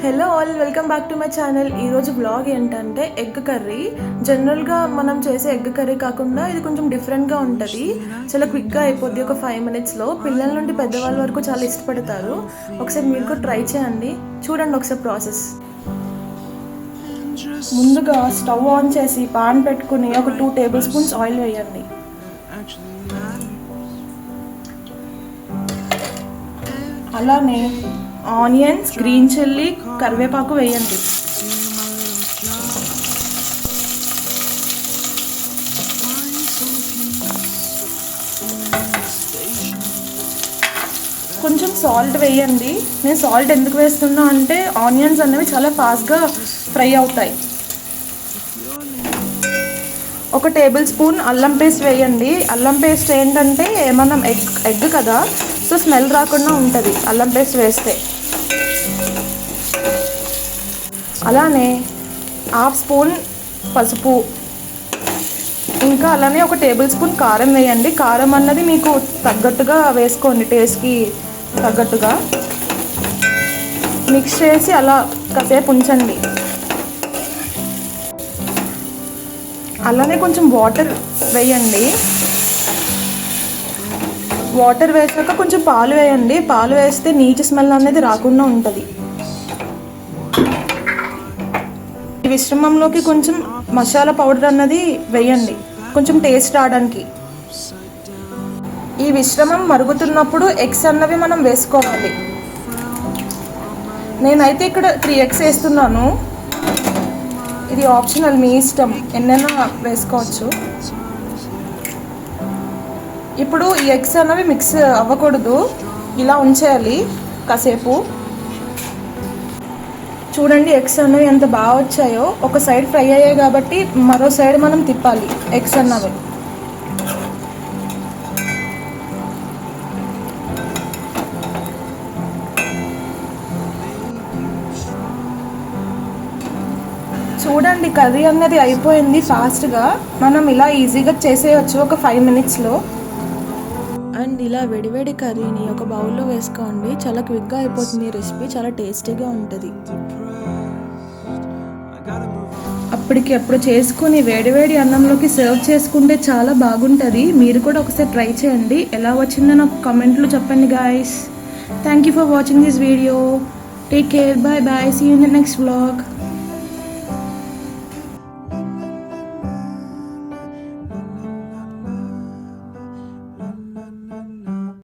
Hello all, welcome back to my channel. ఈరోజు blog ఏంటంటే egg curry. జనరల్గా మనం చేసే ఎగ్ కర్రీ కాకుండా ఇది కొంచెం డిఫరెంట్గా ఉంటుంది. చాలా క్విక్గా అయిపోద్ది, ఒక 5 minutesలో. పిల్లల నుండి పెద్దవాళ్ళ వరకు చాలా ఇష్టపడతారు. ఒకసారి మీరు కూడా ట్రై చేయండి, చూడండి ఒకసారి ప్రాసెస్. ముందుగా స్టవ్ ఆన్ చేసి పాన్ పెట్టుకుని ఒక 2 tablespoons ఆయిల్ వేయండి. అలానే ఆనియన్స్, గ్రీన్ చిల్లీ, కరివేపాకు వేయండి. కొంచెం సాల్ట్ వేయండి. నేను సాల్ట్ ఎందుకు వేస్తున్నా అంటే ఆనియన్స్ అనేవి చాలా ఫాస్ట్గా ఫ్రై అవుతాయి. 1 tablespoon అల్లం పేస్ట్ వేయండి. అల్లం పేస్ట్ ఏంటంటే మనం ఎగ్ కదా, సో స్మెల్ రాకుండా ఉంటుంది అల్లం పేస్ట్ వేస్తే. అలానే 1/2 స్పూన్ పసుపు, ఇంకా అలానే 1 tablespoon కారం వేయండి. కారం అన్నది మీకు తగ్గట్టుగా వేసుకోండి, టేస్ట్కి తగ్గట్టుగా. మిక్స్ చేసి అలా కాసేపు ఉంచండి. అలానే కొంచెం వాటర్ వేయండి. వాటర్ వేసాక కొంచెం పాలు వేయండి. పాలు వేస్తే నీచు స్మెల్ అనేది రాకుండా ఉంటుంది. ఈ మిశ్రమంలోకి కొంచెం మసాలా పౌడర్ అన్నది వేయండి, కొంచెం టేస్ట్ రావడానికి. ఈ మిశ్రమం మరుగుతున్నప్పుడు ఎగ్స్ అన్నవి మనం వేసుకోవాలి. నేనైతే ఇక్కడ 3 eggs వేస్తున్నాను. ఇది ఆప్షనల్, మీ ఇష్టం, ఎన్నైనా వేసుకోవచ్చు. ఇప్పుడు ఈ ఎగ్స్ అనేవి మిక్స్ అవ్వకూడదు, ఇలా ఉంచేయాలి కాసేపు. చూడండి ఎగ్స్ అనేవి ఎంత బాగా వచ్చాయో. ఒక సైడ్ ఫ్రై అయ్యాయి కాబట్టి మరో సైడ్ మనం తిప్పాలి ఎగ్స్ అన్నవి. చూడండి కర్రీ అన్నది అయిపోయింది ఫాస్ట్గా. మనం ఇలా ఈజీగా చేసేయచ్చు ఒక 5 minutesలో. అండ్ ఇలా వేడివేడి కర్రీని ఒక బౌల్లో వేసుకోండి. చాలా క్విక్గా అయిపోతుంది రెసిపీ, చాలా టేస్టీగా ఉంటుంది. అప్పటికి అప్పుడు చేసుకుని వేడివేడి అన్నంలోకి సర్వ్ చేసుకుంటే చాలా బాగుంటుంది. మీరు కూడా ఒకసారి ట్రై చేయండి. ఎలా వచ్చిందో నాకు కామెంట్లో చెప్పండి guys. Thank you for watching this video. Take care, bye bye, see you in the next vlog.